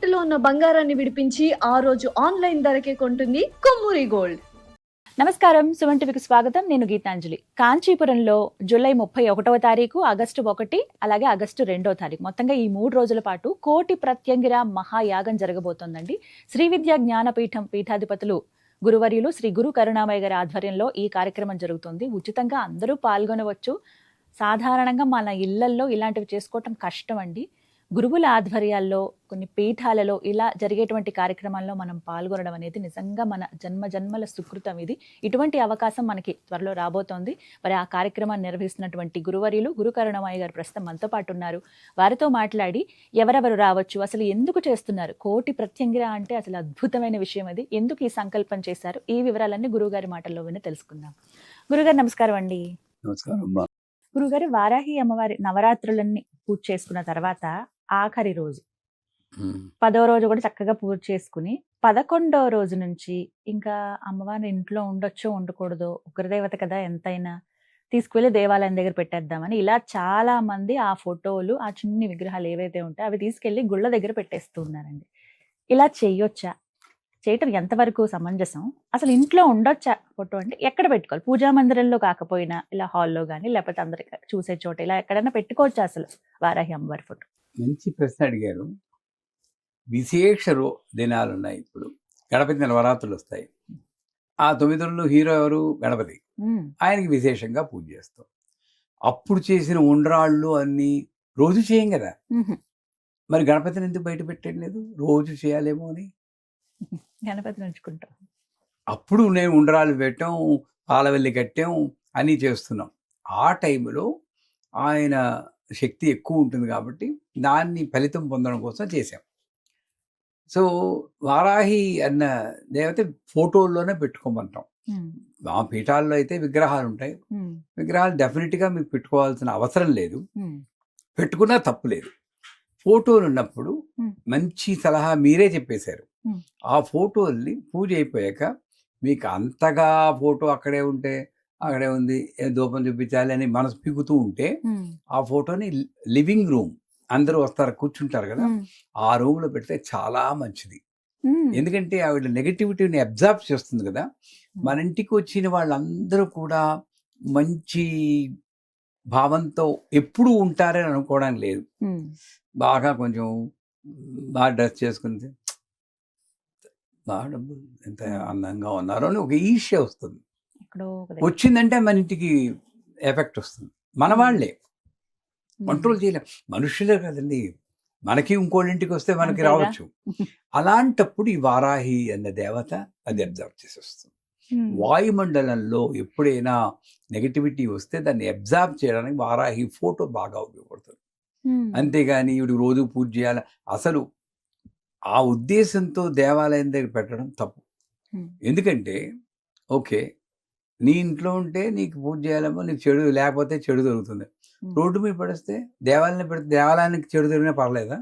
తాకట్టులో ఉన్న బంగారాన్ని విడిపించి ఆ రోజు ఆన్లైన్ ధరకే కొంటుంది కొమ్మూరి గోల్డ్. నమస్కారం, సుమన్ టీవీకి స్వాగతం. నేను గీతాంజలి. కాంచీపురంలో జూలై 31వ తారీఖు, ఆగస్టు 1, అలాగే ఆగస్టు 2వ తారీఖు, మొత్తంగా ఈ 3 రోజుల పాటు కోటి ప్రత్యంగిర మహాయాగం జరగబోతోందండి. శ్రీ విద్యా జ్ఞానపీఠం పీఠాధిపతులు గురువర్యులు శ్రీ గురు కరుణామయ్య గారి ఆధ్వర్యంలో ఈ కార్యక్రమం జరుగుతుంది. ఉచితంగా అందరూ పాల్గొనవచ్చు. సాధారణంగా మన ఇళ్లల్లో ఇలాంటివి చేసుకోవటం కష్టం అండి. గురువుల ఆధ్వర్యాల్లో కొన్ని పీఠాలలో ఇలా జరిగేటువంటి కార్యక్రమాల్లో మనం పాల్గొనడం అనేది నిజంగా మన జన్మల సుకృతం. ఇది ఇటువంటి అవకాశం మనకి త్వరలో రాబోతోంది. మరి ఆ కార్యక్రమాన్ని నిర్వహిస్తున్నటువంటి గురువర్యులు గురు కరుణామయ్య గారు ప్రస్తుతం మనతో పాటు ఉన్నారు. వారితో మాట్లాడి ఎవరెవరు రావచ్చు, అసలు ఎందుకు చేస్తున్నారు, కోటి ప్రత్యంగిర అంటే అసలు అద్భుతమైన విషయం అది, ఎందుకు ఈ సంకల్పం చేశారు, ఈ వివరాలన్నీ గురువు గారి మాటల్లో విని తెలుసుకుందాం. గురుగారు నమస్కారం అండి. నమస్కారం. గురుగారు, వారాహి అమ్మవారి నవరాత్రులన్నీ పూజ చేసుకున్న తర్వాత ఆఖరి రోజు 10వ రోజు కూడా చక్కగా పూజ చేసుకుని 11వ రోజు నుంచి ఇంకా అమ్మవారి ఇంట్లో ఉండొచ్చో ఉండకూడదో, ఉగ్రదేవత కదా ఎంతైనా, తీసుకువెళ్ళి దేవాలయం దగ్గర పెట్టేద్దామని ఇలా చాలా మంది ఆ ఫోటోలు, ఆ చిన్ని విగ్రహాలు ఏవైతే ఉంటాయో అవి తీసుకెళ్లి గుళ్ళ దగ్గర పెట్టేస్తూ ఉన్నారండి. ఇలా చేయొచ్చా? చేయటం ఎంతవరకు సమంజసం? అసలు ఇంట్లో ఉండొచ్చా ఫోటో? అంటే ఎక్కడ పెట్టుకోవాలి? పూజా మందిరంలో కాకపోయినా ఇలా హాల్లో కానీ, లేకపోతే అందరి చూసే చోట ఇలా ఎక్కడైనా పెట్టుకోవచ్చా అసలు వారాహి అమ్మవారి ఫోటో? మంచి ప్రశ్న అడిగారు. విశేష దినాలు ఉన్నాయి. ఇప్పుడు గణపతి నవరాత్రులు వస్తాయి. ఆ 9 రోజులు హీరో ఎవరు? గణపతి. ఆయనకి విశేషంగా పూజ చేస్తాం. అప్పుడు చేసిన ఉండ్రాళ్ళు అన్ని రోజు చేయం కదా. మరి గణపతిని ఎందుకు బయట పెట్టలేదు? రోజు చేయాలేమో అని గణపతిని ఉంచుకుంటాం. అప్పుడు నేను ఉండ్రాళ్ళు పెట్టాం, పాలవెల్లి కట్టాం, అన్నీ చేస్తున్నాం. ఆ టైంలో ఆయన శక్తి ఎక్కువ ఉంటుంది కాబట్టి దాన్ని ఫలితం పొందడం కోసం చేశాం. సో వారాహి అన్న దేవత ఫోటోల్లోనే పెట్టుకోమంటాం. మా పీఠాల్లో అయితే విగ్రహాలు ఉంటాయి. విగ్రహాలు డెఫినెట్గా మీకు పెట్టుకోవాల్సిన అవసరం లేదు, పెట్టుకున్నా తప్పు లేదు. ఫోటోలు ఉన్నప్పుడు మంచి సలహా మీరే చెప్పేశారు. ఆ ఫోటోల్ని పూజ అయిపోయాక మీకు అంతగా ఫోటో అక్కడే ఉంటే అక్కడే ఉంది, దూపం చూపించాలి అని మనసు పీకుతూ ఉంటే ఆ ఫోటోని లివింగ్ రూమ్, అందరూ వస్తారు కూర్చుంటారు కదా, ఆ రూమ్లో పెడితే చాలా మంచిది. ఎందుకంటే ఆవిడ నెగటివిటీని అబ్జర్వ్ చేస్తుంది కదా. మన ఇంటికి వచ్చిన వాళ్ళందరూ కూడా మంచి భావంతో ఎప్పుడు ఉంటారని అనుకోవడానికి లేదు. బాగా కొంచెం బాగా డ్రెస్ చేసుకుంటే బాగా డబ్బులు ఎంత అందంగా ఉన్నారో అని ఒక ఈర్ష్య వస్తుంది. వచ్చిందంటే మన ఇంటికి ఎఫెక్ట్ వస్తుంది. మన వాళ్ళే కంట్రోల్ చేయలేం, మనుషులే కదండి. మనకి ఇంకోళ్ళింటికి వస్తే మనకి రావచ్చు. అలాంటప్పుడు ఈ వారాహి అన్న దేవత అది అబ్జర్వ్ చేసి వస్తుంది. వాయుమండలంలో ఎప్పుడైనా నెగటివిటీ వస్తే దాన్ని అబ్జర్వ్ చేయడానికి వారాహి ఫోటో బాగా ఉపయోగపడుతుంది. అంతేగాని ఇవి రోజు పూజ చేయాలి అసలు ఆ ఉద్దేశంతో దేవాలయం దగ్గర పెట్టడం తప్పు. ఎందుకంటే ఓకే, నీ ఇంట్లో ఉంటే నీకు పూజ చేయాలేమో, నీకు చెడు లేకపోతే చెడు జరుగుతుంది. రోడ్డు మీద పడిస్తే దేవాలయం పెడితే దేవాలయానికి చెడు జరిగినా పర్లేదా?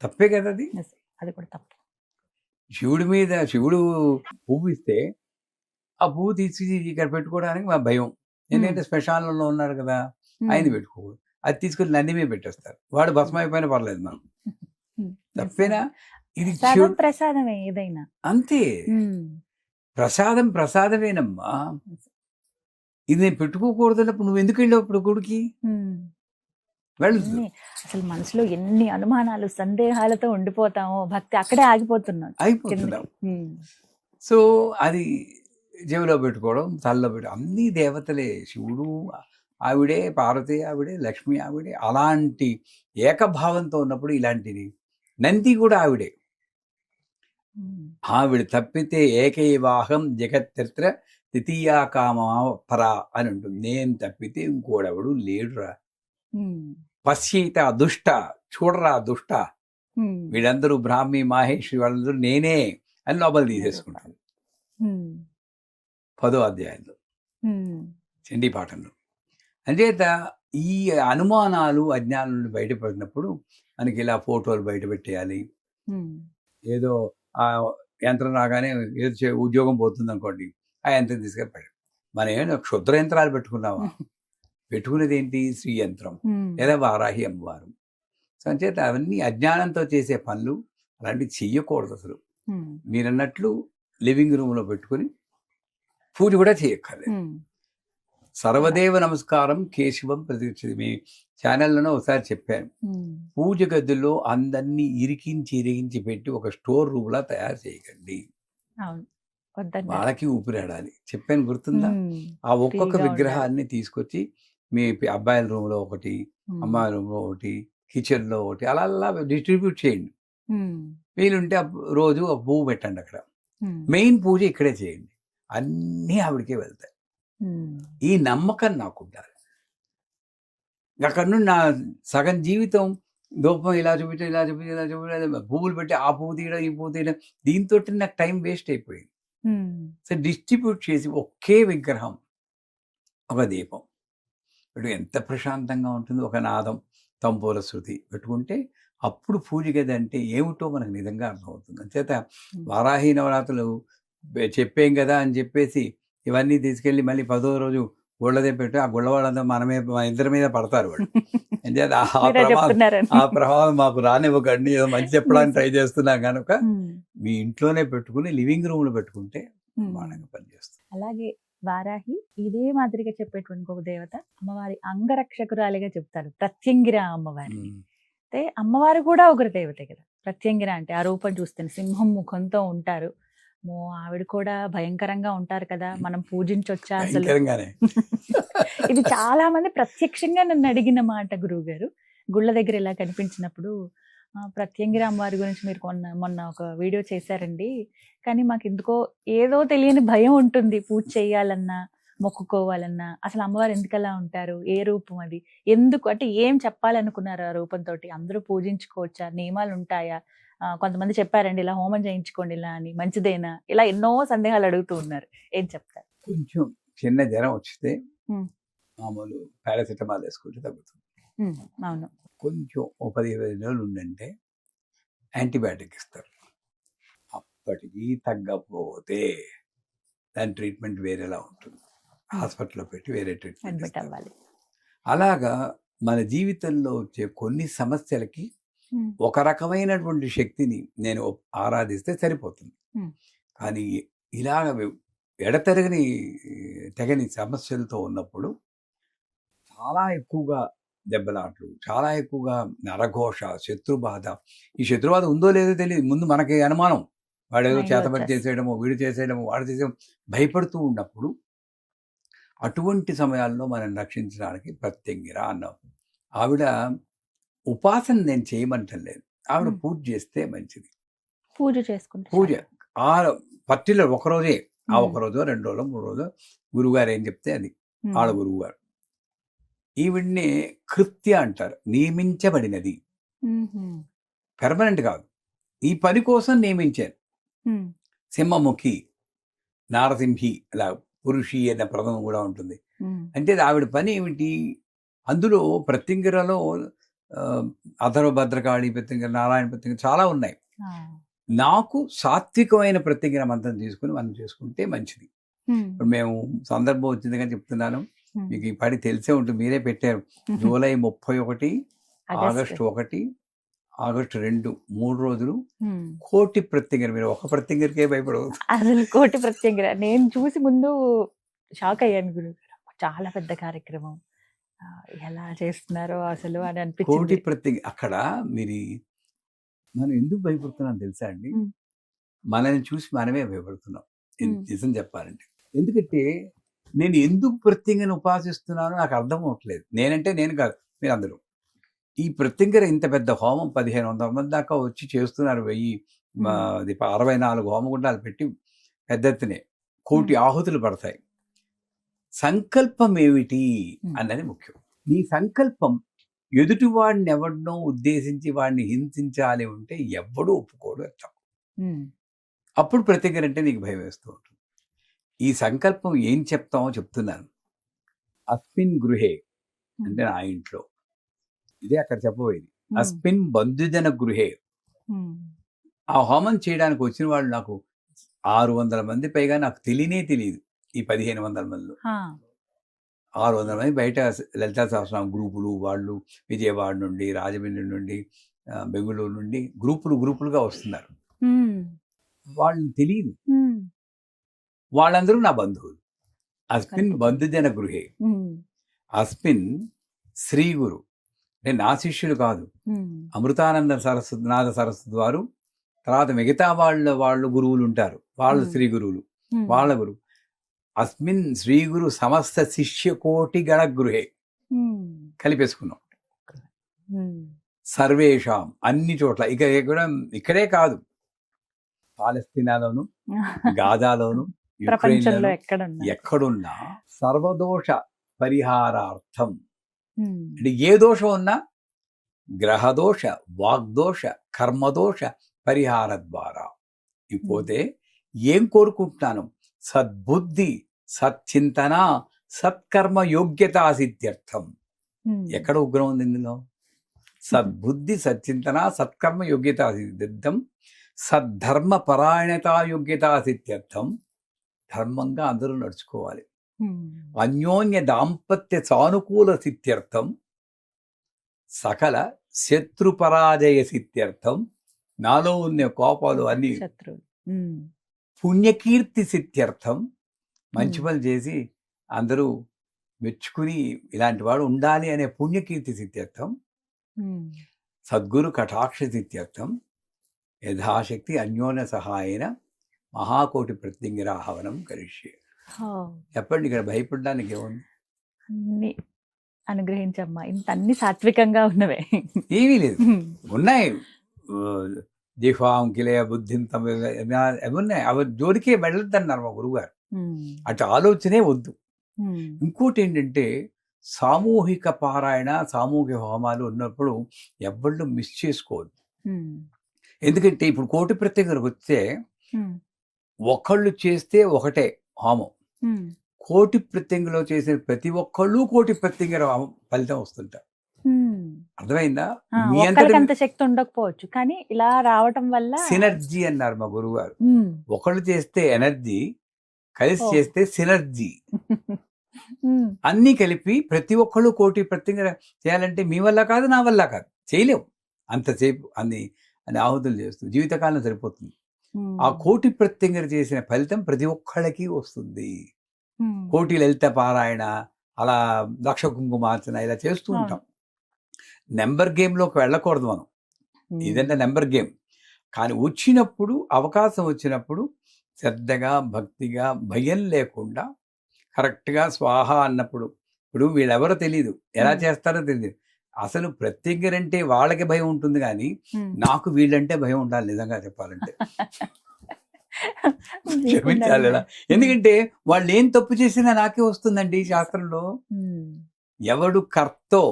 తప్పే కదా అది. అది కూడా తప్పు. శివుడి మీద శివుడు పువ్వు ఇస్తే ఆ పువ్వు తీసి ఇక్కడ పెట్టుకోవడానికి మా భయం. ఎందుకంటే శ్మశానంలో ఉన్నారు కదా, ఆయన పెట్టుకోకూడదు. అది తీసుకుని నంది మీద పెట్టేస్తారు. వాడు భస్మం అయిపోయినా పర్లేదు మాకు. తప్పేనా? ఇది ప్రసాదమే ఏదైనా అంతే. ప్రసాదం ప్రసాదమేనమ్మా. ఇది నేను పెట్టుకోకూడదన్నప్పుడు నువ్వు ఎందుకు వెళ్ళావు ఇప్పుడు గుడికి? అసలు మనసులో ఎన్ని అనుమానాలు, సందేహాలతో ఉండిపోతామో, భక్తి అక్కడే అయిపోతున్నాం. సో అది చెవిలో పెట్టుకోవడం, తలలో పెట్టుకోవడం, అన్ని దేవతలే. శివుడు ఆవిడే, పార్వతి ఆవిడే, లక్ష్మి ఆవిడే. అలాంటి ఏకభావంతో ఉన్నప్పుడు ఇలాంటిది. నంది కూడా ఆవిడే. ఆవిడ తప్పితే ఏకైవాహం జగత్తిత్ర ద్వితీయా కామా పరా అని ఉంటుంది. నేను తప్పితే ఇంకోడెవడు లేడురా. పశ్యత దుష్ట, చూడరా దుష్ట, వీళ్ళందరూ బ్రాహ్మి మాహేశ్వరి వాళ్ళందరూ నేనే అని లోపల తీసేసుకుంటాను. 10వ అధ్యాయంలో చండీ పాఠంలో. అంచేత ఈ అనుమానాలు అజ్ఞానం నుండి బయటపడినప్పుడు మనకి ఇలా ఫోటోలు బయట పెట్టేయాలి. ఏదో ఆ యంత్రం రాగానే ఏదో ఉద్యోగం పోతుంది అనుకోండి, ఆ యంత్రం తీసుకెళ్ళి మనం ఏమైనా క్షుద్ర యంత్రాలు పెట్టుకున్నావా? పెట్టుకునేది ఏంటి? శ్రీ యంత్రం లేదా వారాహి అమ్మవారు. సో అంచేత అవన్నీ అజ్ఞానంతో చేసే పనులు. అలాంటివి చెయ్యకూడదు అసలు. ఉమ్, మీరన్నట్లు లివింగ్ రూమ్లో పెట్టుకుని పూజ కూడా చేయక్కర్లేదు. ఉమ్, సర్వదేవ నమస్కారం కేశవం ప్రతిష్ఠితి. మీ ఛానల్లోనే ఒకసారి చెప్పాను. ఉమ్, పూజ గదిలో అందరినీ ఇరికించి పెట్టి ఒక స్టోర్ రూమ్లా తయారు చేయకండి. అవును, వద్దన్నారు. వాళ్ళకి ఊపిరాడాలి. చెప్పాను గుర్తుందా? ఉమ్, ఆ ఒక్కొక్క ఫ్రీగా విగ్రహాన్ని తీసుకొచ్చి మీ అబ్బాయిల రూమ్లో ఒకటి, ఉమ్, అమ్మాయిల రూమ్లో ఒకటి, కిచెన్లో ఒకటి, అలా అలా డిస్ట్రిబ్యూట్ చేయండి. ఉమ్, వీలుంటే రోజు ఒక పువ్వు పెట్టండి అక్కడ. ఉమ్, మెయిన్ పూజ ఇక్కడే చేయండి. అన్నీ ఆవిడకే వెళ్తాయి. ఉమ్, ఈ నమ్మకం నాకు ఉండాలి. అక్కడ నుండి నా సగం జీవితం దూపం ఇలా చూపించడం, ఇలా చూపించడం, ఇలా చూపించడం, పువ్వులు పెట్టి ఆ పువ్వు తీయడం, ఈ పువ్వు తీయడం, దీంతో నాకు టైం వేస్ట్ అయిపోయింది. ఉమ్, సో డిస్ట్రిబ్యూట్ చేసి ఒకే విగ్రహం, ఒక దీపం ఇప్పుడు ఎంత ప్రశాంతంగా ఉంటుంది. ఒక నాదం, తంబూర శృతి పెట్టుకుంటే అప్పుడు పూజ గది అంటే ఏమిటో మనకు నిజంగా అర్థమవుతుంది. అంచేత వారాహి నవరాత్రులు చెప్పేం కదా అని చెప్పేసి ఇవన్నీ తీసుకెళ్ళి మళ్ళీ 10వ రోజు గుళ్ళదే పెట్టి ఆ గుళ్ళ వాళ్ళంతా మన ఇద్దరి మీద పడతారు వాళ్ళు. అంచేత మీరే చెప్తున్నారని. ఆ ప్రభావం మాకు రానివ్వకండి. ఏదో మంచి చెప్పడానికి ట్రై చేస్తున్నాం కనుక ఉమ్, మీ ఇంట్లోనే పెట్టుకుని లివింగ్ రూమ్లో పెట్టుకుంటే ఉమ్. బాగా పనిచేస్తుంది. అలాగే వారాహి ఇదే మాదిరిగా చెప్పేటువంటి ఇంకొక దేవత అమ్మవారి అంగరక్షకురాలిగా చెప్తారు, ప్రత్యంగిర అమ్మవారి. అయితే అమ్మవారు కూడా ఒకరి దేవతే కదా ప్రత్యంగిర అంటే. ఆ రూపం చూస్తే సింహం ముఖంతో ఉంటారు. ఆవిడ కూడా భయంకరంగా ఉంటారు కదా, మనం పూజించొచ్చా అసలు? భయంకరంగానే. ఇది చాలా మంది ప్రత్యక్షంగా నన్ను అడిగిన మాట గురువు గారు. గుళ్ళ దగ్గర ఇలా కనిపించినప్పుడు ప్రత్యంగిర అమ్మవారి గురించి మీరు మొన్న ఒక వీడియో చేశారండి, కానీ మాకు ఎందుకో ఏదో తెలియని భయం ఉంటుంది పూజ చేయాలన్నా మొక్కుకోవాలన్నా. అసలు అమ్మవారు ఎందుకలా ఉంటారు, ఏ రూపం అది, ఎందుకు అంటే ఏం చెప్పాలనుకున్నారు ఆ రూపంతో? అందరూ పూజించుకోవచ్చా, నియమాలు ఉంటాయా? కొంతమంది చెప్పారండి ఇలా హోమం చేయించుకోండి ఇలా అని, మంచిదేనా? ఇలా ఎన్నో సందేహాలు అడుగుతూ ఉన్నారు, ఏం చెప్తారు? కొంచెం చిన్న జ్వరం వచ్చితే ఉమ్. మామూలు పారాసిటమాల్ వేసుకుంటే తగ్గుతుంది. అవును. కొంచెం ఓ 10-15 రోజులు ఉండంటే యాంటీబయాటిక్ ఇస్తారు. అప్పటికి తగ్గకపోతే దాని ట్రీట్మెంట్ వేరేలా ఉంటుంది. హాస్పిటల్లో పెట్టి వేరే ట్రీట్మెంట్ అడ్మిట్ ఇస్తారు. అవ్వాలి. అలాగా మన జీవితంలో వచ్చే కొన్ని సమస్యలకి ఒక రకమైనటువంటి శక్తిని నేను ఆరాధిస్తే సరిపోతుంది. కానీ ఇలాగ తెగని సమస్యలతో ఉన్నప్పుడు చాలా ఎక్కువగా దెబ్బలాట్లు, చాలా ఎక్కువగా నరఘోష, శత్రుబాధ. ఈ శత్రుబాధ ఉందో లేదో తెలియదు, ముందు మనకి అనుమానం, వాడు ఏదో చేతబడి చేసేయడము, వీడు చేసేయడము, వాడు చేసేయడం, భయపడుతూ ఉన్నప్పుడు అటువంటి సమయాల్లో మనం రక్షించడానికి ప్రత్యంగిర అన్నాం. ఆవిడ ఉపాసన నేను చేయమంటలేదు, ఆవిడ పూజ చేస్తే మంచిది. పూజ చేసుకుంటే పూజ ఆ పర్టికులర్ ఒకరోజే, ఆ ఒకరోజు 2 రోజులు 3 రోజులు గురువుగారు ఏం చెప్తే అది ఆడ గురువుగారు. ఈవిడ్ని కృత్య అంటారు, నియమించబడినది, పెర్మనెంట్ కాదు, ఈ పని కోసం నియమించారు. సింహముఖి, నారసింహి, అలా పురుషి అనే పదం కూడా ఉంటుంది. అంటే ఆవిడ పని ఏమిటి? అందులో ప్రత్యంగిరలో అథర్వ భద్రకాళి ప్రత్యంగిర, నారాయణ ప్రత్యంగిర చాలా ఉన్నాయి. నాకు సాత్వికమైన ప్రత్యంగిర మంత్రం తీసుకుని మనం చేసుకుంటే మంచిది. ఇప్పుడు మేము సందర్భం వచ్చింది కానీ చెప్తున్నాను, మీకు ఈ పని తెలిసే ఉంటుంది, మీరే పెట్టారు. జూలై 31, ఆగస్టు 1, ఆగస్టు 2, 3 రోజులు కోటి ప్రత్యంగిర. మీరు ఒక ప్రత్యంగిరకే భయపడవద్దు. అసలు కోటి ప్రత్యంగిర నేను చూసి ముందు షాక్ అయ్యాను గురువు గారు, చాలా పెద్ద కార్యక్రమం, ఎలా చేస్తున్నారో అసలు అని అనిపించింది. కోటి ప్రత్యంగిర అక్కడ మీరు మనం ఎందుకు భయపడుతున్నాం తెలుసా అండి? మనల్ని చూసి మనమే భయపడుతున్నాం నిజం చెప్పాలంటే. ఎందుకంటే నేను ఎందుకు ప్రత్యంగిర ఉపాసిస్తున్నానో నాకు అర్థం అవ్వట్లేదు. నేనంటే నేను కాదు, మీరు అందరూ. ఈ ప్రత్యంగిర ఇంత పెద్ద హోమం 1500 మంది దాకా వచ్చి చేస్తున్నారు. 64 హోమగుండాలు పెట్టి పెద్ద ఎత్తునే కోటి ఆహుతులు పడతాయి. సంకల్పం ఏమిటి అన్నది ముఖ్యం. నీ సంకల్పం ఎదుటివాడిని ఎవరినో ఉద్దేశించి వాడిని హింసించాలి ఉంటే ఎవ్వడూ ఒప్పుకోడు అర్థం. అప్పుడు ప్రత్యంగిర అంటే నీకు భయం వేస్తూ ఉంటుంది. ఈ సంకల్పం ఏం చెప్తామో చెప్తున్నాను. అస్మిన్ గృహే అంటే నా ఇంట్లో, ఇదే అక్కడ చెప్పబోయేది. అస్మిన్ బంధుజన గృహే. ఆ హోమం చేయడానికి వచ్చిన వాళ్ళు నాకు 600 మంది పైగా నాకు తెలియదు. ఈ 1500 మందిలో 600 మంది బయట లలితా సహస్రనామ గ్రూపులు వాళ్ళు, విజయవాడ నుండి, రాజమండ్రి నుండి, బెంగళూరు నుండి గ్రూపులుగా వస్తున్నారు. వాళ్ళని తెలియదు, వాళ్ళందరూ నా బంధువులు. అస్మిన్ బంధుజన గృహే అస్మిన్ శ్రీ గురు. నేను నా శిష్యులు కాదు, అమృతానంద నాథ సరస్వతి వారు, తర్వాత మిగతా వాళ్ళు గురువులు ఉంటారు, వాళ్ళు శ్రీ గురువులు, వాళ్ళ గురువు. అస్మిన్ శ్రీ గురు సమస్త శిష్య కోటి గణ గృహే కలిపేసుకున్నాం. సర్వేషాం అన్ని చోట్ల, ఇక్కడే కాదు, పాలస్తీనాలోను, గాజాలోను, ప్రపంచంలో ఎక్కడున్నా సర్వదోష పరిహారార్థం. అంటే ఏ దోషం ఉన్నా గ్రహదోష, వాగ్దోష, కర్మదోష పరిహార ద్వారా. ఇకపోతే ఏం కోరుకుంటున్నాను? సద్బుద్ధి, సచ్చింతన, సత్కర్మ యోగ్యత సిద్ధ్యర్థం. ఎక్కడ ఉగ్రం ఉంది ఇందులో? సద్బుద్ధి, సచ్చింతన, సత్కర్మ యోగ్యత సిద్ధ్యర్థం, సద్ధర్మ పరాయణత యోగ్యత సిద్ధ్యర్థం. ధర్మంగా అందరూ నడుచుకోవాలి. అన్యోన్య దాంపత్య సానుకూల సిద్ధ్యర్థం, సకల శత్రు పరాజయ సిద్ధ్యర్థం. నాలో ఉన్న కోపాలు అన్ని పుణ్యకీర్తి సిద్ధ్యర్థం. మంచి పనులు చేసి అందరూ మెచ్చుకుని ఇలాంటి వాడు ఉండాలి అనే పుణ్యకీర్తి సిద్ధ్యర్థం. సద్గురు కటాక్ష సిద్ధ్యర్థం. యథాశక్తి అన్యోన్య సహాయన మహాకోటి ప్రత్యంగిరాహవనం కరిష్యే. చెప్పండి, ఇక్కడ భయపడడానికి ఏముంది? అనుగ్రహించమ్మా, ఇంత అన్ని సాత్వికంగా ఉన్నవే. ఏమీ లేదు, ఉన్నాయి. జిహ్వాం కిలయ బుద్ధిం ఉన్నాయి, అవి జోలికే వెళ్ళొద్దన్నారు మా గురువుగారు. అటు ఆలోచనే వద్దు. ఇంకోటి ఏంటంటే, సామూహిక పారాయణ, సామూహిక హోమాలు ఉన్నప్పుడు ఎవళ్ళు మిస్ చేసుకోవద్దు. ఎందుకంటే ఇప్పుడు కోటి ప్రత్యేకతకు వస్తే ఒకళ్ళు చేస్తే ఒకటే హోమం, కోటి ప్రత్యంగిలో చేసిన ప్రతి ఒక్కళ్ళు కోటి ప్రత్యంగ ఫలితం వస్తుంటారు. అర్థమైందా? మీ అంత శక్తి ఉండకపోవచ్చు, కానీ ఇలా రావటం వల్ల సినర్జీ అన్నారు మా గురువు గారు. ఒకళ్ళు చేస్తే ఎనర్జీ, కలిసి చేస్తే సినర్జీ. అన్ని కలిపి ప్రతి ఒక్కళ్ళు కోటి ప్రత్యంగ చేయాలంటే మీ వల్ల కాదు, నా వల్ల కాదు, చేయలేవు. అంతసేపు అన్ని ఆహుతులు చేస్తూ జీవితకాలం సరిపోతుంది. ఆ కోటి ప్రత్యంగర చేసిన ఫలితం ప్రతి ఒక్కళ్ళకి వస్తుంది. కోటి లలిత పారాయణ, అలా లక్ష కుంకుమార్చన ఇలా చేస్తూ ఉంటాం. నెంబర్ గేమ్లోకి వెళ్ళకూడదు మనం, ఇదంటే నెంబర్ గేమ్. కానీ వచ్చినప్పుడు, అవకాశం వచ్చినప్పుడు శ్రద్ధగా, భక్తిగా, భయం లేకుండా కరెక్ట్గా స్వాహ అన్నప్పుడు, ఇప్పుడు వీళ్ళెవరో తెలియదు, ఎలా చేస్తారో తెలియదు. అసలు ప్రత్యేకరంటే వాళ్ళకి భయం ఉంటుంది, కానీ నాకు వీళ్ళంటే భయం ఉండాలి నిజంగా చెప్పాలంటే. క్షమించాలి. ఎందుకంటే వాళ్ళు ఏం తప్పు చేసినా నాకే వస్తుందండి. శాస్త్రంలో ఎవడు కర్తో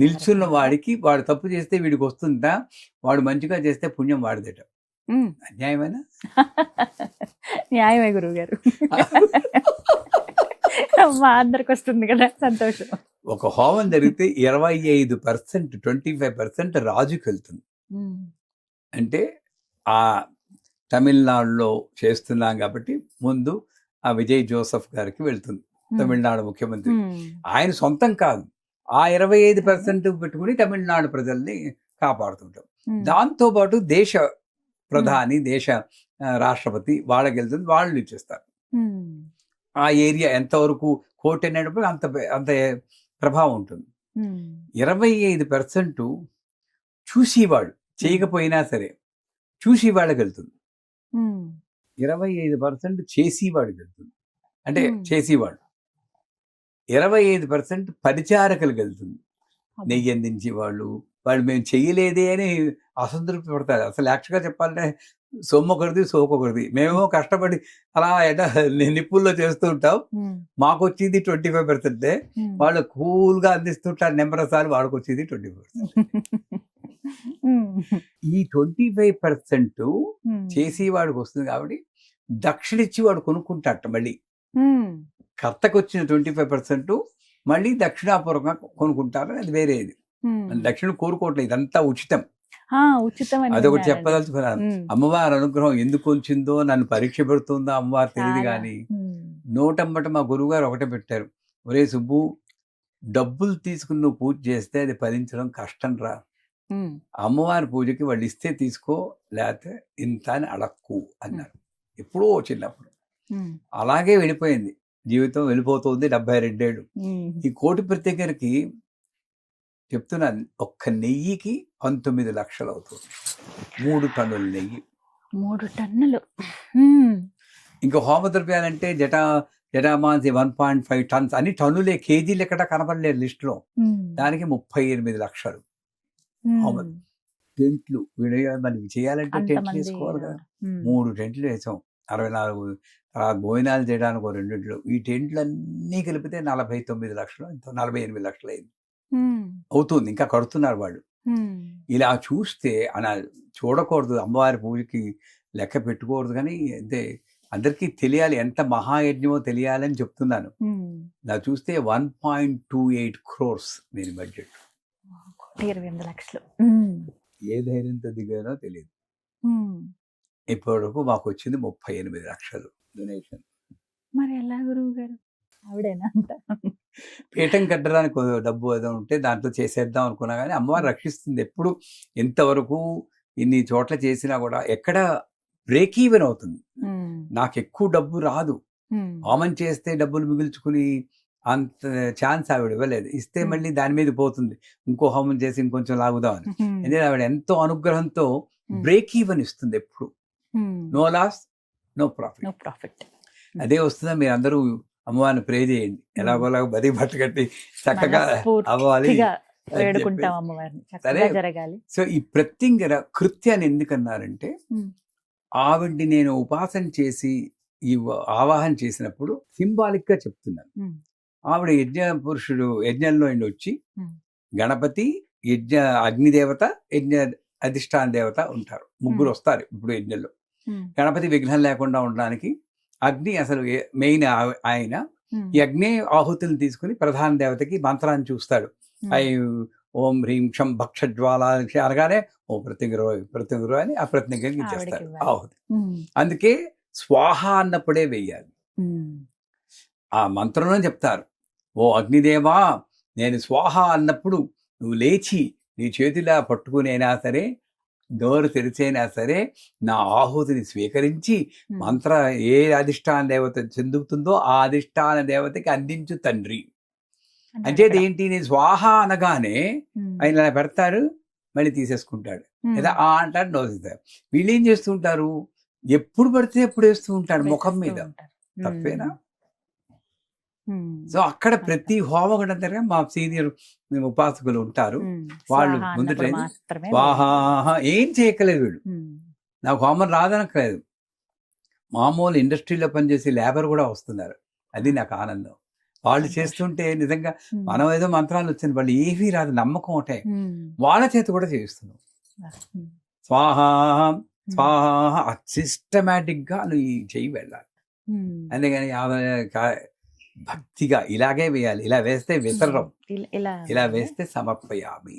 నిల్చున్న వాడికి, వాడు తప్పు చేస్తే వీడికి వస్తుందా, వాడు మంచిగా చేస్తే పుణ్యం వాడిదేట. అన్యాయమేనా? న్యాయమే గురువు గారు. మా అందరికి వస్తుంది కదా, సంతోషం. ఒక హోమం జరిగితే 25%, 25% రాజుకి వెళ్తుంది. అంటే ఆ తమిళనాడులో చేస్తున్నాం కాబట్టి ముందు ఆ విజయ్ జోసెఫ్ గారికి వెళ్తుంది, తమిళనాడు ముఖ్యమంత్రి. ఆయన సొంతం కాదు, ఆ 25% పెట్టుకుని తమిళనాడు ప్రజల్ని కాపాడుతుంటాం. దాంతోపాటు దేశ ప్రధాని, దేశ రాష్ట్రపతి వాళ్ళకి వెళ్తుంది, వాళ్ళు ఇచ్చేస్తారు. ఆ ఏరియా ఎంతవరకు కోటి అనేటప్పుడు అంత ప్రభావం ఉంటుంది. 25% చూసేవాళ్ళు, చేయకపోయినా సరే చూసేవాళ్ళకి వెళ్తుంది. 25% చేసేవాడికి వెళ్తుంది, అంటే చేసేవాడు. 25% పరిచారకులకు వెళ్తుంది, నెయ్యి అందించేవాళ్ళు. వాళ్ళు మేము చెయ్యలేదే అని అసంతృప్తి పడతారు. అసలు యాక్చువల్గా చెప్పాలంటే సొమ్మొకరిది, సోకొకరిది. మేమేమో కష్టపడి అలా నిప్పుల్లో చేస్తూ ఉంటాం, మాకు వచ్చేది 25%. వాళ్ళు కూల్గా అందిస్తుంటారు, నెంబర్ సార్లు వాళ్ళకి వచ్చేది 20%. ఈ 25% చేసేవాడికి వస్తుంది కాబట్టి దక్షిణ ఇచ్చి వాడు కొనుక్కుంటాట. మళ్ళీ కర్తకు వచ్చిన 25% మళ్ళీ దక్షిణాపూర్వకంగా కొనుక్కుంటారు. అది వేరేది, దక్షిణ కోరుకోవట్లేదు, ఇదంతా ఉచితం. అదొకటి చెప్పదలుచుకున్నాను. అమ్మవారి అనుగ్రహం ఎందుకు వచ్చిందో, నన్ను పరీక్ష పెడుతుందో అమ్మవారు తెలియదు, కానీ నోటమ్మట మా గురువుగారు ఒకటే పెట్టారు, ఒరే సుబ్బు, డబ్బులు తీసుకుని నువ్వు పూజ చేస్తే అది ఫలించడం కష్టం రా. అమ్మవారి పూజకి వాళ్ళు ఇస్తే తీసుకో, లేకపోతే ఇంత అని అడక్కు అన్నారు. ఎప్పుడో చిన్నప్పుడు. అలాగే వెళ్ళిపోయింది జీవితం, వెళ్ళిపోతుంది 72 ఏళ్ళు. ఈ కోటి ప్రత్యేకరికి చెప్తున్నాను, ఒక్క నెయ్యికి 19 లక్షలు అవుతుంది. 3 టన్నుల నెయ్యి. 3 టన్నులు. ఇంకా హోమద్రవ్యాలంటే జటామాంసి 1.5 టన్స్ అని టన్నులే, కేజీలు ఎక్కడ కనపడలేదు లిస్టులో. దానికి 38 లక్షలు. టెంట్లు మనకి చేయాలంటే టెంట్లు వేసుకోవాలి కదా. 3 టెంట్లు వేసాం, 64. తర్వాత భోజనాలు చేయడానికి 2 టెంట్లు. ఈ టెంట్లు అన్నీ కలిపితే 49 లక్షలు, 48 లక్షలు అయింది అవుతుంది. ఇంకా కడుతున్నారు వాళ్ళు. ఇలా చూస్తే అలా చూడకూడదు, అమ్మవారి పూజకి లెక్క పెట్టుకోకూడదు. కానీ అంటే అందరికీ తెలియాలి, ఎంత మహాయజ్ఞమో తెలియాలని చెప్తున్నాను. ఇలా చూస్తే 1.28 crores దీని బడ్జెట్. 28 లక్షలు. ఏ ధైర్యంతో దిగానో తెలియదు. ఇప్పటి వరకు మాకు వచ్చింది 38 లక్షలు డొనేషన్. మరి ఎలా గురువు గారు? ఆవిడేనా అంత? పీఠం కట్టడానికి డబ్బు ఏదో ఉంటే దాంట్లో చేసేద్దాం అనుకున్నా, కానీ అమ్మవారు రక్షిస్తుంది. ఎప్పుడు ఎంతవరకు ఇన్ని చోట్ల చేసినా కూడా ఎక్కడ బ్రేక్ ఈవెన్ అవుతుంది. నాకు ఎక్కువ డబ్బు రాదు. హోమం చేస్తే డబ్బులు మిగుల్చుకుని అంత ఛాన్స్ ఆవిడ ఇవ్వలేదు. ఇస్తే మళ్ళీ దాని మీద పోతుంది, ఇంకో హోమం చేసి ఇంకొంచెం లాగుదామని. ఎందుకంటే ఆవిడ ఎంతో అనుగ్రహంతో బ్రేక్ ఈవెన్ ఇస్తుంది ఎప్పుడు. No loss, no profit. అదే వస్తుందా? మీరు అందరూ అమ్మవారిని ప్రే చేయండి, ఎలాగోలాగా బతి బట్ట కట్టి చక్కగా అవ్వాలి. సరే. సో ఈ ప్రత్యంగర కృత్యాన్ని ఎందుకన్నారంటే, ఆవిడ్ని నేను ఉపాసన చేసి ఈ ఆవాహన చేసినప్పుడు సింబాలిక్ గా చెప్తున్నాను. ఆవిడ యజ్ఞ పురుషుడు యజ్ఞంలో వచ్చి గణపతి, యజ్ఞ అగ్నిదేవత, యజ్ఞ అధిష్టాన దేవత ఉంటారు. ముగ్గురు వస్తారు ఇప్పుడు యజ్ఞంలో. గణపతి విఘ్నం లేకుండా ఉండడానికి, అగ్ని అసలు మెయిన్ ఆయన. ఈ అగ్ని ఆహుతులను తీసుకుని ప్రధాన దేవతకి మంత్రాన్ని చూస్తాడు. ఓం హ్రీం క్షం భక్షజ్వాల అనగానే ఓ ప్రత్యంగురు అని ఆ ప్రత్యంగకి ఇచ్చేస్తారు ఆహుతి. అందుకే స్వాహ అన్నప్పుడే వెయ్యాలి. ఆ మంత్రంలో చెప్తారు, ఓ అగ్నిదేవా, నేను స్వాహ అన్నప్పుడు నువ్వు లేచి నీ చేతిలా పట్టుకునైనా సరే, నోరు తెరిచైనా సరే, నా ఆహుతిని స్వీకరించి మంత్ర ఏ అధిష్టాన దేవత చెందుతుందో ఆ అధిష్టాన దేవతకి అందించు తండ్రి. అంటే ఏంటి, నేను స్వాహ అనగానే ఆయన ఇలా పెడతారు, మళ్ళీ తీసేసుకుంటాడు, లేదా ఆ అంటారు, నోసిస్తారు. వీళ్ళు ఏం చేస్తూ ఉంటారు, ఎప్పుడు పడితే ఎప్పుడు వేస్తూ ఉంటాడు ముఖం మీద. తప్పేనా? సో అక్కడ ప్రతి హోమగుండం దగ్గర మా సీనియర్ ఉపాసకులు ఉంటారు. వాళ్ళు ముందు స్వాహా ఏం చేయక్కలేదు. వీళ్ళు నాకు హోమం రాదనక్కలేదు. మామూలు ఇండస్ట్రీలో పనిచేసే లేబర్ కూడా వస్తున్నారు. అది నాకు ఆనందం. వాళ్ళు చేస్తుంటే నిజంగా మనం ఏదో మంత్రాలు వచ్చింది, వాళ్ళు ఏమీ రాదు, నమ్మకం ఒకటే. వాళ్ళ చేతి కూడా చేయిస్తున్నాం. స్వాహా స్వాహ సిస్టమేటిక్ గా నువ్వు ఈ చెయ్యి వెళ్ళాలి. అందుకని భక్తిగా ఇలాగే వేయాలి. ఇలా వేస్తే విసర్రం, ఇలా వేస్తే సమర్పయామి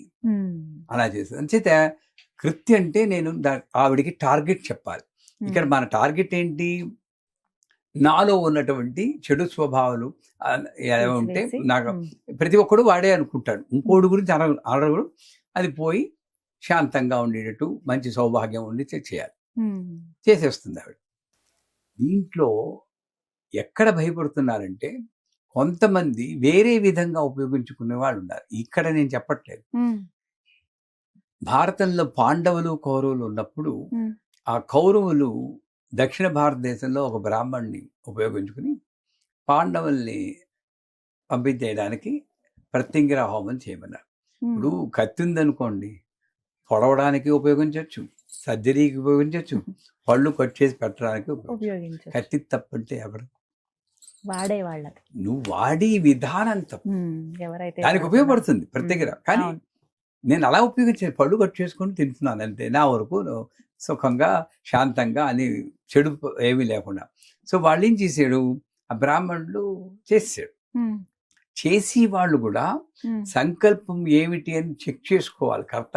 అలా చేస్తుంది. అంచేత కృత్యం అంటే నేను ఆవిడికి టార్గెట్ చెప్పాలి. ఇక్కడ మన టార్గెట్ ఏంటి, నాలో ఉన్నటువంటి చెడు స్వభావాలు ఎలా ఉంటే నాకు ప్రతి ఒక్కడు వాడే అనుకుంటాడు, ఇంకోటి గురించి అడగడు. అది పోయి శాంతంగా ఉండేటట్టు మంచి సౌభాగ్యం ఉండి చేయాలి. చేసేస్తుంది ఆవిడ. దీంట్లో ఎక్కడ భయపడుతున్నారంటే, కొంతమంది వేరే విధంగా ఉపయోగించుకునే వాళ్ళు ఉన్నారు. ఇక్కడ నేను చెప్పట్లేదు. భారతంలో పాండవులు కౌరవులు ఉన్నప్పుడు ఆ కౌరవులు దక్షిణ భారతదేశంలో ఒక బ్రాహ్మణ్ణి ఉపయోగించుకుని పాండవుల్ని పంపించేయడానికి ప్రత్యంగిర హోమం చేయమన్నారు. ఇప్పుడు కత్తి ఉందనుకోండి, పొడవడానికి ఉపయోగించవచ్చు, సర్జరీకి ఉపయోగించవచ్చు, పళ్ళు కట్ చేసి పెట్టడానికి ఉపయోగించవచ్చు. కత్తి తప్పంటే ఎవరు వాడేవాళ్ళ, నువ్వు వాడి విధానం తప్పు. దానికి ఉపయోగపడుతుంది ప్రత్యేక. కానీ నేను అలా ఉపయోగించాను, పళ్ళు కట్ చేసుకొని తింటున్నాను అంతే, నా వరకు సుఖంగా శాంతంగా అని చెడు ఏమీ లేకుండా. సో వాళ్ళు ఏం చేశాడు, ఆ బ్రాహ్మణులు చేసాడు. చేసి వాళ్ళు కూడా సంకల్పం ఏమిటి అని చెక్ చేసుకోవాలి కర్త.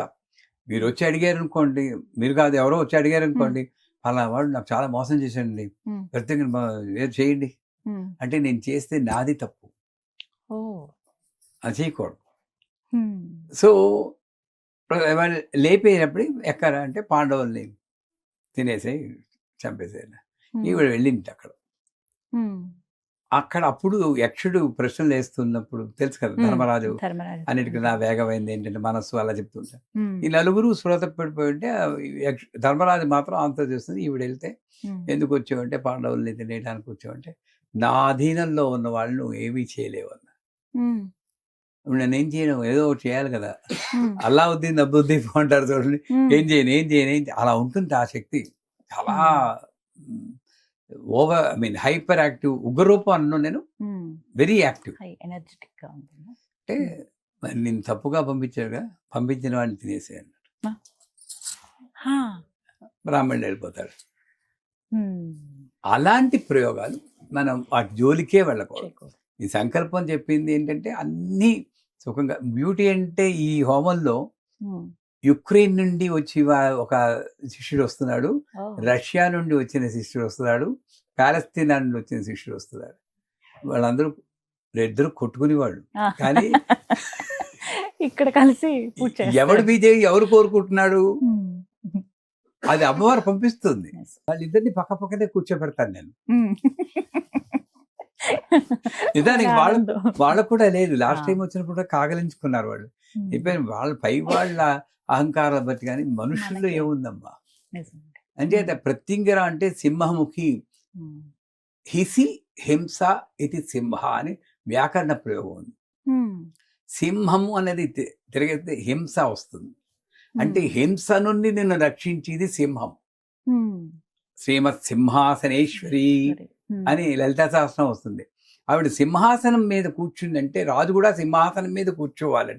మీరు వచ్చి అడిగారు అనుకోండి, మీరు కాదు ఎవరో వచ్చి అడిగారు అనుకోండి, అలా వాడు నాకు చాలా మోసం చేశాడండి, ప్రత్యేకంగా ఏదో చేయండి అంటే, నేను చేస్తే నాది తప్పు, అది చేయకూడదు. సో వాళ్ళు లేపేటప్పుడు ఎక్కరా అంటే పాండవుల్ని తినేసేయి చంపేసేయాలి. ఈవిడ వెళ్ళింది అక్కడ. అక్కడ అప్పుడు యక్షుడు ప్రశ్నలు వేస్తున్నప్పుడు తెలుసు కదా, ధర్మరాజు అన్నిటికీ నా వేగమైంది ఏంటంటే మనస్సు అలా చెప్తుంటారు. ఈ నలుగురు శ్రోత పడిపోయి ఉంటే ధర్మరాజు మాత్రం ఆన్సర్ చేస్తుంది. ఈవిడ వెళ్తే ఎందుకు వచ్చావంటే పాండవుల్ని తినేయడానికి వచ్చావంటే నా అధీనంలో ఉన్న వాళ్ళు ఏమీ చేయలేవు అన్న. నేనేం చేయను, ఏదో ఒకటి చేయాలి కదా. అల్లావుద్దీన్ అబ్బుద్దీన్ అంటారు చూడండి, ఏం చేయను అలా ఉంటుంది ఆ శక్తి. చాలా ఓవర్ హైపర్ యాక్టివ్, ఉగ్రరూపం అన్నాను నేను, వెరీ యాక్టివ్. అంటే నేను తప్పుగా పంపించిన వాడిని తినేసేయను, బ్రాహ్మణుడు వెళ్ళిపోతాడు. అలాంటి ప్రయోగాలు మనం వాటి జోలికే వెళ్ళకూడదు. ఈ సంకల్పం చెప్పింది ఏంటంటే అన్ని సుఖంగా. బ్యూటీ అంటే ఈ హోమంలో యుక్రెయిన్ నుండి వచ్చి ఒక శిష్యుడు వస్తున్నాడు, రష్యా నుండి వచ్చిన శిష్యుడు వస్తున్నాడు, పాలస్తీనా నుండి వచ్చిన శిష్యుడు వస్తున్నాడు. వాళ్ళందరూ ఇద్దరు కొట్టుకునేవాళ్ళు. కానీ ఇక్కడ కలిసి ఎవడు విజయ్ ఎవరు కోరుకుంటున్నాడు, అది అమ్మవారు పంపిస్తుంది. వాళ్ళిద్దరిని పక్క పక్కనే కూర్చోబెడతాను నేను. నిజానికి వాళ్ళకు కూడా లేదు. లాస్ట్ టైం వచ్చినప్పుడు కూడా కాగలించుకున్నారు వాళ్ళు. ఇప్పుడు వాళ్ళ పై వాళ్ళ అహంకారాలు బట్టి, కానీ మనుషుల్లో ఏముందమ్మా అంటే ప్రత్యంగిర అంటే సింహముఖి, హిసి హింస ఇది సింహ అని వ్యాకరణ ప్రయోగం ఉంది. సింహము అనేది తిరిగితే హింస వస్తుంది. అంటే హింస నుండి నిన్ను రక్షించేది సింహం. శ్రీమత్ సింహాసనేశ్వరి అని లలితా సహస్రం వస్తుంది. ఆవిడ సింహాసనం మీద కూర్చుందంటే రాజు కూడా సింహాసనం మీద కూర్చోవాలండి.